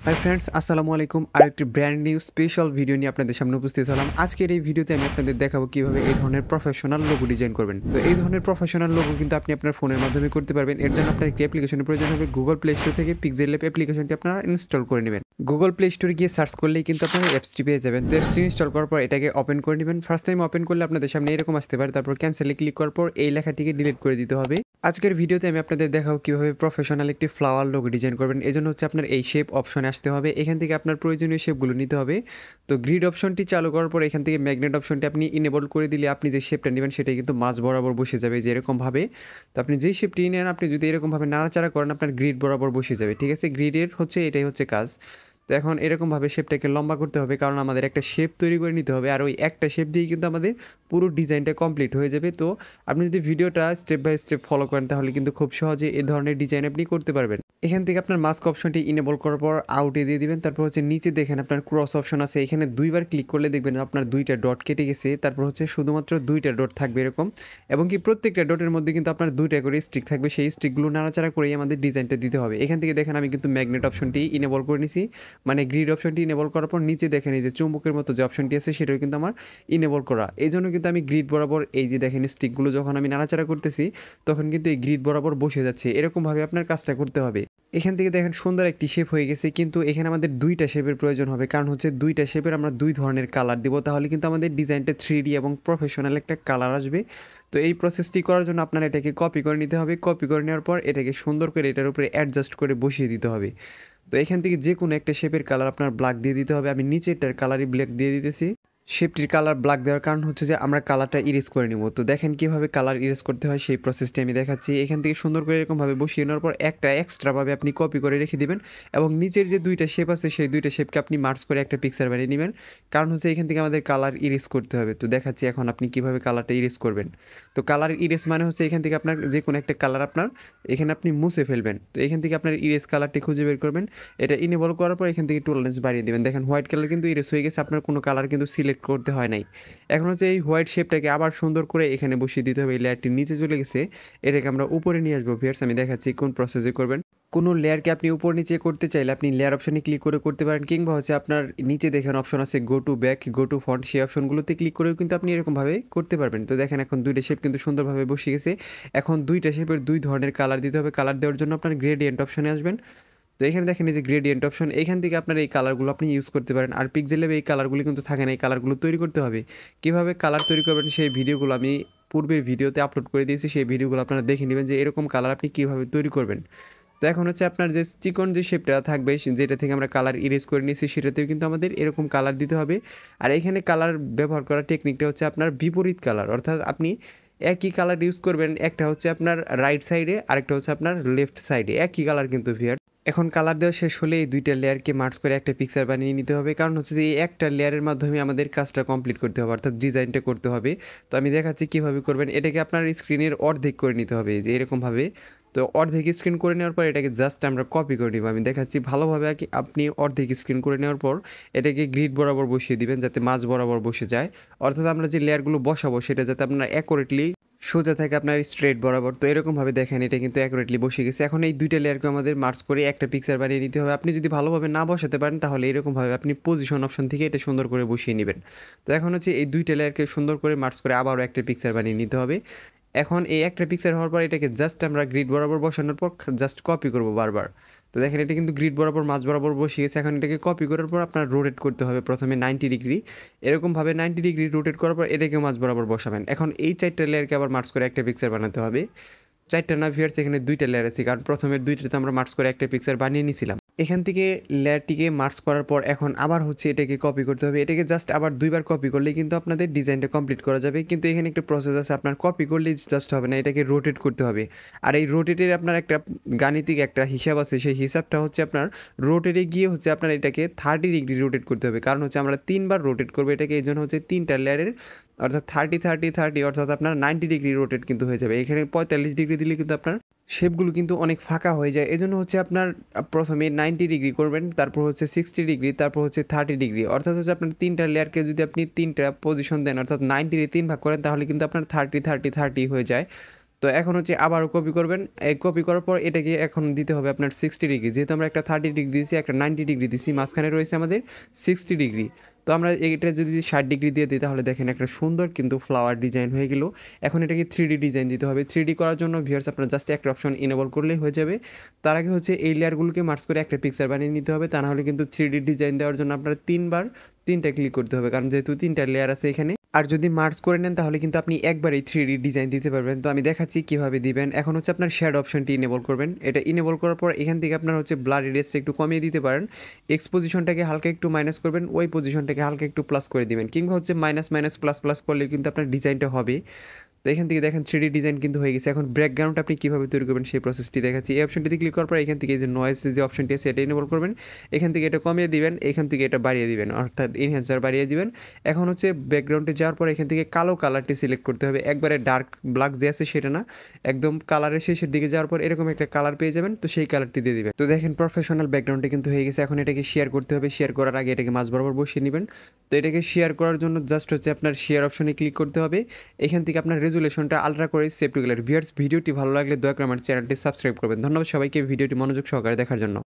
Hi friends, আসসালামু আলাইকুম। আরেকটি ব্র্যান্ড নিউ স্পেশাল ভিডিও নিয়ে আপনাদের সামনে উপস্থিত হলাম। আজকের এই ভিডিওতে আমি আপনাদের দেখাবো কিভাবে এই ধরনের প্রফেশনাল লোগো ডিজাইন করবেন। তো এই ধরনের প্রফেশনাল লোগো কিন্তু আপনি আপনার ফোনের মাধ্যমে করতে পারবেন। এর জন্য আপনার একটি অ্যাপ্লিকেশনের প্রয়োজন হবে। গুগল প্লে স্টোর থেকে পিক্সেল ল্যাব অ্যাপ্লিকেশনটি আপনারা ইনস্টল করে নেবেন। গুগল প্লে স্টোরে গিয়ে সার্চ করলেই কিন্তু আপনারা অ্যাপসটি পেয়ে যাবেন। তো অ্যাপসটি ইনস্টল করার পর এটাকে ওপেন করে নেবেন। ফার্স্ট টাইম ওপেন করলে আপনাদের সামনে এরকম আসতে পারে। তারপর ক্যান্সেলে ক্লিক করার পর এই লেখাটিকে ডিলিট করে দিতে হবে। আজকের ভিডিওতে আমি আপনাদের দেখাবো কিভাবে প্রফেশনাল একটি ফ্লাওয়ার লোগো ডিজাইন করবেন। এজন্য হচ্ছে আপনার এই শেপ অপশনে আসতে হবে। এখান থেকে আপনার প্রয়োজনীয় শেপগুলো নিতে হবে। তো গ্রিড অপশনটি চালু করার পর এখান থেকে ম্যাগনেট অপশনটি আপনি ইনেবল করে দিলে আপনি যে শেপটা নেবেন সেটাই কিন্তু মাঝ বরাবর বসে যাবে, যে এরকমভাবে। তো আপনি যেই শেপটি নেন, আপনি যদি এরকমভাবে নাড়াচাড়া করেন আপনার গ্রিড বরাবর বসে যাবে। ঠিক আছে, গ্রিডের এটাই হচ্ছে কাজ। তো এখন এরকমভাবে শেপটাকে লম্বা করতে হবে, কারণ আমাদের একটা শেপ তৈরি করে নিতে হবে। আর ওই একটা শেপ দিয়েই কিন্তু আমাদের পুরো ডিজাইনটা কমপ্লিট হয়ে যাবে। তো আপনি যদি ভিডিওটা স্টেপ বাই স্টেপ ফলো করেন তাহলে কিন্তু খুব সহজে এই ধরনের ডিজাইন আপনি করতে পারবেন। এখান থেকে আপনার মাস্ক অপশনটি ইনেবল করার পর আউটে দিয়ে দিবেন। তারপর নিচে দেখেন আপনার ক্রস অপশন আছে, এখানে দুইবার ক্লিক করলে দেখবেন আপনার দুইটা ডট কেটে গেছে। তারপর শুধুমাত্র দুইটা ডট থাকবে এরকম, এবং কি প্রত্যেকটা ডটের মধ্যে কিন্তু আপনার দুইটা করে স্টিক থাকবে। সেই স্টিকগুলো নাড়াচাড়া করেই আমাদের ডিজাইনটা দিতে হবে। এখান থেকে দেখেন আমি কিন্তু ম্যাগনেট অপশনটি ইনেবল করে নিছি, মানে গ্রিড অপশনটি ইনেবল করার পর নিচে দেখেন এই যে চুম্বকের মতো যে অপশনটি আছে সেটাও কিন্তু আমার ইনেবল করা। এই জন্য কিন্তু আমি গ্রিড বরাবর এই যে দেখেন স্টিকগুলো যখন আমি নাড়াচাড়া করতেছি তখন কিন্তু এই গ্রিড বরাবর বসে যাচ্ছে। এরকমভাবে আপনার কাজটা করতে হবে। এখান থেকে দেখেন সুন্দর একটি শেপ হয়ে গেছে, কিন্তু এখানে আমাদের দুইটা শেপের প্রয়োজন হবে, কারণ দুইটা শেপের আমরা দুই ধরনের কালার দিব, তাহলে কিন্তু আমাদের ডিজাইনটা 3D এবং প্রফেশনাল একটা কালার আসবে। তো এই প্রসেসটি করার জন্য আপনার এটাকে কপি করে নিতে হবে। কপি করে নেওয়ার পর এটাকে সুন্দর করে এটার উপরে অ্যাডজাস্ট করে বসিয়ে দিতে হবে। তো এখান থেকে যে কোনো একটা শেপের কালার আপনার ব্ল্যাক দিয়ে দিতে হবে। আমি নিচেরটার কালারই ব্ল্যাক দিয়ে দিতেছি। শেপটির কালার ব্ল্যাক দেওয়ার কারণ যে আমরা কালারটা ইরেজ করে নিব। তো দেখেন কীভাবে কালার ইরেজ করতে হয় সেই প্রসেসটি আমি দেখাচ্ছি। এখান থেকে সুন্দর করে এরকমভাবে বসিয়ে নেওয়ার পর একটা এক্সট্রাভাবে আপনি কপি করে রেখে দিবেন, এবং নিচের যে দুইটা শেপ আছে সেই দুইটা শেপকে আপনি মার্চ করে একটা পিকচার বানিয়ে নেবেন, কারণ এখান থেকে আমাদের কালার ইরেজ করতে হবে। তো দেখাচ্ছি এখন আপনি কীভাবে কালারটা ইরেজ করবেন। তো কালার ইরেজ মানে এখান থেকে আপনার যে কোনো একটা কালার আপনার এখানে আপনি মুছে ফেলবেন। তো এখান থেকে আপনার ইরেজ কালারটি খুঁজে বের করবেন। এটা ইনেবল করার পর এখান থেকে টলারেন্স বাড়িয়ে দেবেন। দেখেন হোয়াইট কালার কিন্তু ইরেজ হয়ে গেছে, আপনার কোনো কালার কিন্তু সিলেক্ট করতে হয় নাই। এখন এই হোয়াইট শেপটাকে আবার সুন্দর করে এখানে বসিয়ে দিতে হবে। এই লেয়ারটি নিচে চলে গেছে, এটাকে আমরা উপরে নিয়ে আসবো। ভিউয়ার্স, আমি দেখাচ্ছি কোন প্রসেসে করবেন। কোনো লেয়ারকে আপনি উপর নিচে করতে চাইলে আপনি লেয়ার অপশনে ক্লিক করে করতে পারেন, কিংবা আপনার নিচে দেখেন অপশন আছে go to back, go to font, সেই অপশনগুলোতে ক্লিক করেও কিন্তু আপনি এরকমভাবে করতে পারবেন। তো দেখেন এখন দুইটা শেপ কিন্তু সুন্দরভাবে বসে গেছে। এখন দুইটা শেপের দুই ধরনের কালার দিতে হবে। কালার দেওয়ার জন্য আপনার গ্রেডিয়েন্ট অপশনে আসবেন। তো এখানে দেখেন এই যে গ্রেডিয়েন্ট অপশন, এখান থেকে আপনার এই কালারগুলো আপনি ইউজ করতে পারেন। আর পিক্সেল ল্যাবে এই কালারগুলো কিন্তু থাকে না, এই কালারগুলো তৈরি করতে হবে। কীভাবে কালার তৈরি করবেন সেই ভিডিওগুলো আমি পূর্বের ভিডিওতে আপলোড করে দিয়েছি, সেই ভিডিওগুলো আপনারা দেখে নেবেন যে এরকম কালার আপনি কীভাবে তৈরি করবেন। তো এখন আপনার যে চিকন যে শেপটা থাকবে যেটা থেকে আমরা কালার ইরেজ করে নিয়েছি সেটাতেও কিন্তু আমাদের এরকম কালার দিতে হবে। আর এখানে কালার ব্যবহার করার টেকনিকটা আপনার বিপরীত কালার, অর্থাৎ আপনি একই কালার ইউজ করবেন। একটা আপনার রাইট সাইডে, আরেকটা আপনার লেফট সাইডে, একই কালার কিন্তু ভিয়ার। এখন কালার দেওয়া শেষ হলে এই দুইটা লেয়ারকে মার্চ করে একটা পিকচার বানিয়ে নিতে হবে, কারণ যে এই একটা লেয়ারের মাধ্যমে আমাদের কাজটা কমপ্লিট করতে হবে, অর্থাৎ ডিজাইনটা করতে হবে। তো আমি দেখাচ্ছি কীভাবে করবেন। এটাকে আপনার স্ক্রিনের অর্ধেক করে নিতে হবে, যে এরকমভাবে। তো অর্ধেক স্ক্রিন করে নেওয়ার পর এটাকে জাস্ট আমরা কপি করে নেব। আমি দেখাচ্ছি ভালোভাবে। আপনি অর্ধেক স্ক্রিন করে নেওয়ার পর এটাকে গ্রিড বরাবর বসিয়ে দিবেন, যাতে মাঝ বরাবর বসে যায়। অর্থাৎ আমরা যে লেয়ারগুলো বসাবো সেটা যাতে আপনার অ্যাকুরেটলি সোজা থাকে, আপনার স্ট্রেট বরাবর। তো এরকমভাবে দেখেন এটা কিন্তু অ্যাকুরেটলি বসে গেছে। এখন এই দুইটা লেয়ারকে আমাদের মার্চ করে একটা পিকচার বানিয়ে নিতে হবে। আপনি যদি ভালোভাবে না বসাতে পারেন তাহলে এরকমভাবে আপনি পজিশন অপশন থেকে এটা সুন্দর করে বসিয়ে নেবেন। তো এখন এই দুইটা লেয়ারকে সুন্দর করে মার্চ করে আবারও একটা পিকচার বানিয়ে নিতে হবে। এখন এই একটা পিকচার হওয়ার পর এটাকে জাস্ট আমরা গ্রিড বরাবর বসানোর পর জাস্ট কপি করব বারবার। তো দেখেন এটা কিন্তু গ্রিড বরাবর মাঝ বরাবর বসিয়ে গেছে। এখন এটাকে কপি করার পর আপনার রোটেট করতে হবে প্রথমে 90 ডিগ্রি। এরকমভাবে 90 ডিগ্রি রোটেট করার পর এটাকে মাঝ বরাবর বসাবেন। এখন এই চারটা লেয়ারকে আবার মার্চ করে একটা পিকচার বানাতে হবে। চারটা না ভিউয়ার্স, এখানে দুইটা লেয়ার আছে, কারণ প্রথমের দুইটাতে আমরা মার্চ করে একটা পিকচার বানিয়ে নিয়েছিলাম। এখান থেকে লেয়ারটিকে মার্চ করার পর এখন আবার এটাকে কপি করতে হবে। এটাকে জাস্ট আবার দুইবার কপি করলেই কিন্তু আপনাদের ডিজাইনটা কমপ্লিট করা যাবে। কিন্তু এখানে একটা প্রসেস আছে, আপনার কপি করলেই জাস্ট হবে না, এটাকে রোটেট করতে হবে। আর এই রোটেটের আপনার একটা গাণিতিক একটা হিসাব আছে, সেই হিসাবটা আপনার রোটেটে গিয়ে আপনার এটাকে 30 ডিগ্রি রোটেট করতে হবে, কারণ আমরা 3বার রোটেট করবো এটাকে। এই জন্য তিনটা লেয়ারের অর্থাৎ 30 30 30 অর্থাৎ আপনার 90 ডিগ্রি রোটেট কিন্তু হয়ে যাবে। এখানে 45 ডিগ্রি দিলে কিন্তু আপনার শেপগুলো কিন্তু অনেক ফাঁকা হয়ে যায়। এজন্য আপনার প্রথমে 90 ডিগ্রি করবেন, তারপর 60 ডিগ্রি, তারপর 30 ডিগ্রি। অর্থাৎ আপনার তিনটা লেয়ারকে যদি আপনি তিনটা পজিশন দেন, অর্থাৎ 90 3 ভাগ করেন, তাহলে কিন্তু আপনার 30 30 30 হয়ে যায়। তো এখন হচ্ছে আবারও কপি করবেন। এই কপি করার পর এটাকে এখন দিতে হবে আপনার 60 ডিগ্রি, যেহেতু আমরা একটা 30 ডিগ্রি দিয়েছি, একটা 90 ডিগ্রি দিয়েছি, মাঝখানে রয়েছে আমাদের 60 ডিগ্রি। তো আমরা এটা যদি 60 ডিগ্রি দিয়ে দিই তাহলে দেখেন একটা সুন্দর কিন্তু ফ্লাওয়ার ডিজাইন হয়ে গেল। এখন এটাকে 3D ডিজাইন দিতে হবে। 3D করার জন্য ভিউয়ার্স আপনার জাস্ট একটা অপশন ইনেবল করলেই হয়ে যাবে। তার আগে হচ্ছে এই লেয়ারগুলোকে মার্জ করে একটা পিকচার বানিয়ে নিতে হবে, তা নাহলে কিন্তু 3D ডিজাইন দেওয়ার জন্য আপনার 3বার 3টা ক্লিক করতে হবে, কারণ যেহেতু 3টা লেয়ার আছে এখানে। আর যদি মার্জ করে নেন তাহলে কিন্তু আপনি একবারেই 3D ডিজাইন দিতে পারবেন। তো আমি দেখাচ্ছি কীভাবে দিবেন। এখন হচ্ছে আপনার শ্যাডো অপশনটি ইনেবল করবেন। এটা ইনেবল করার পর এখান থেকে আপনার হচ্ছে ব্লার রেডিয়াসটা একটু কমিয়ে দিতে পারেন। এক্স পজিশনটাকে হালকা একটু মাইনাস করবেন, ওই পজিশনটাকে হালকা একটু প্লাস করে দিবেন, কিংবা হচ্ছে মাইনাস মাইনাস প্লাস প্লাস করলে কিন্তু আপনার ডিজাইনটা হবে। তো এখান থেকে দেখেন 3D ডিজাইন কিন্তু হয়ে গেছে। এখন ব্যাকগ্রাউন্ড আপনি কীভাবে তৈরি করবেন সেই প্রসেসটি দেখাচ্ছি। এই অপশনটিতে ক্লিক করার পর এখান থেকে এই যে নয়েজ যে অপশনটি আছে এটা ইনেবল করবেন। এখান থেকে এটা কমিয়ে দিবেন, এখান থেকে এটা বাড়িয়ে দিবেন, অর্থাৎ এনহ্যান্সার বাড়িয়ে দিবেন। এখন হচ্ছে ব্যাকগ্রাউন্ডে যাওয়ার পর এখান থেকে কালো কালারটি সিলেক্ট করতে হবে, একবারে ডার্ক ব্ল্যাক যে আছে সেটা না, একদম কালারের শেষের দিকে যাওয়ার পর এরকম একটা কালার পেয়ে যাবেন, তো সেই কালারটি দিয়ে দিবেন। তো দেখেন প্রফেশনাল ব্যাকগ্রাউন্ডটি কিন্তু হয়ে গেছে। এখন এটাকে শেয়ার করতে হবে। শেয়ার করার আগে এটাকে মাঝ বরাবর বসিয়ে নেবেন। তো এটাকে শেয়ার করার জন্য জাস্ট হচ্ছে আপনার শেয়ার অপশনে ক্লিক করতে হবে। এখান থেকে আপনার রেজুলেশনটা আলট্রা করে সেভ টু গ্যালারি। ভিউয়ার্স ভিডিওটি ভালো লাগলে দয়া করে আমার চ্যানেলটি সাবস্ক্রাইব করবেন। ধন্যবাদ সবাইকে ভিডিওটি মনোযোগ সহকারে দেখার জন্য।